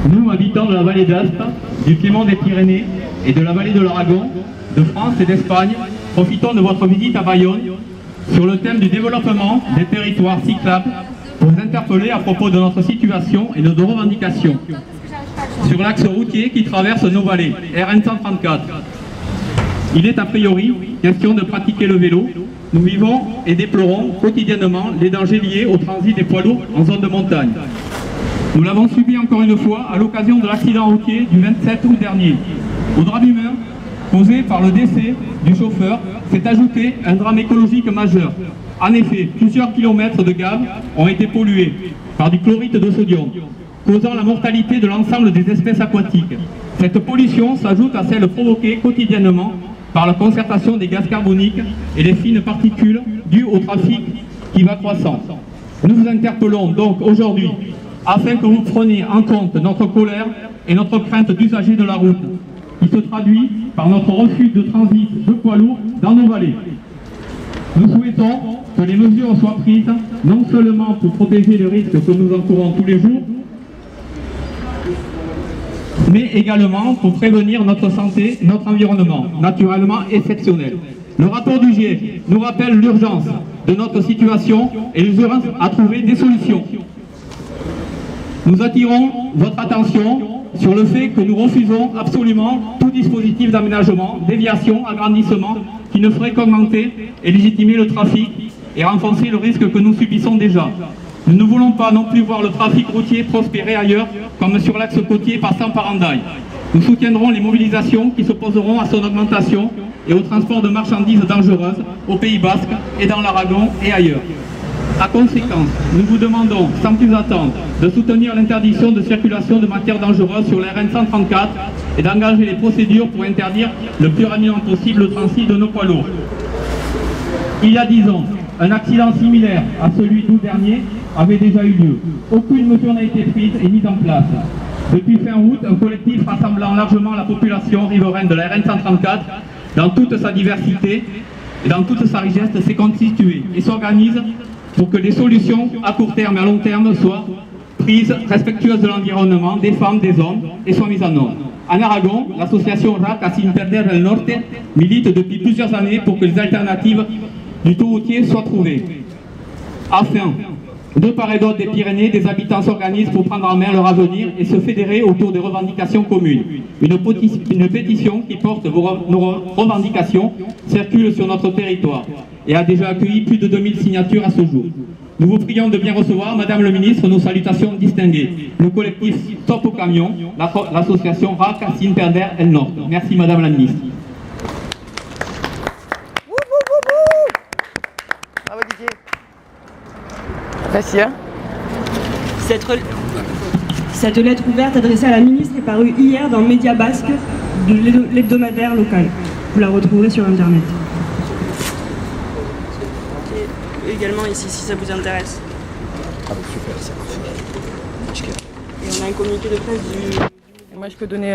Nous, habitants de la vallée d'Aspe, du Piémont des Pyrénées et de la vallée de l'Aragon, de France et d'Espagne, profitons de votre visite à Bayonne sur le thème du développement des territoires cyclables pour vous interpeller à propos de notre situation et de nos revendications sur l'axe routier qui traverse nos vallées, RN 134. Il est a priori question de pratiquer le vélo. Nous vivons et déplorons quotidiennement les dangers liés au transit des poids lourds en zone de montagne. Nous l'avons subi encore une fois à l'occasion de l'accident routier du 27 août dernier. Au drame humain causé par le décès du chauffeur s'est ajouté un drame écologique majeur. En effet, plusieurs kilomètres de gaves ont été pollués par du chlorite de sodium, causant la mortalité de l'ensemble des espèces aquatiques. Cette pollution s'ajoute à celle provoquée quotidiennement par la concertation des gaz carboniques et les fines particules dues au trafic qui va croissant. Nous vous interpellons donc aujourd'hui afin que vous preniez en compte notre colère et notre crainte d'usagers de la route, qui se traduit par notre refus de transit de poids lourds dans nos vallées. Nous souhaitons que les mesures soient prises non seulement pour protéger les risques que nous encourons tous les jours, mais également pour prévenir notre santé, notre environnement, naturellement exceptionnel. Le rapport du GIEC nous rappelle l'urgence de notre situation et l'urgence à trouver des solutions. Nous attirons votre attention sur le fait que nous refusons absolument tout dispositif d'aménagement, déviation, agrandissement qui ne ferait qu'augmenter et légitimer le trafic et renforcer le risque que nous subissons déjà. Nous ne voulons pas non plus voir le trafic routier prospérer ailleurs, comme sur l'axe côtier passant par Hendaye. Nous soutiendrons les mobilisations qui s'opposeront à son augmentation et au transport de marchandises dangereuses au Pays Basque et dans l'Aragon et ailleurs. A conséquence, nous vous demandons, sans plus attendre, de soutenir l'interdiction de circulation de matières dangereuses sur la RN 134 et d'engager les procédures pour interdire le plus rapidement possible le transit de nos poids lourds. Il y a 10 ans, un accident similaire à celui d'août dernier avait déjà eu lieu. Aucune mesure n'a été prise et mise en place. Depuis fin août, un collectif rassemblant largement la population riveraine de la RN 134 dans toute sa diversité et dans toute sa richesse s'est constitué et s'organise pour que des solutions à court terme et à long terme soient prises, respectueuses de l'environnement, des femmes, des hommes, et soient mises en œuvre. En Aragon, l'association RAC à Sin Perder el Norte milite depuis plusieurs années pour que les alternatives du tout routier soient trouvées. Afin, de part et d'autre des Pyrénées, des habitants s'organisent pour prendre en main leur avenir et se fédérer autour des revendications communes. Une pétition qui porte nos revendications circule sur notre territoire et a déjà accueilli plus de 2000 signatures à ce jour. Nous vous prions de bien recevoir, Madame le Ministre, nos salutations distinguées. Le collectif Stop au camion, l'association RAC à Sin Perder el Norte. Merci Madame la Ministre. Bravo Didier. Merci. Hein. Cette lettre ouverte adressée à la ministre est parue hier dans Média Basque de l'hebdomadaire local. Vous la retrouverez sur Internet. Et également ici, si ça vous intéresse. Ah super, c'est parfait. Et on a un communiqué de presse du... Moi je peux donner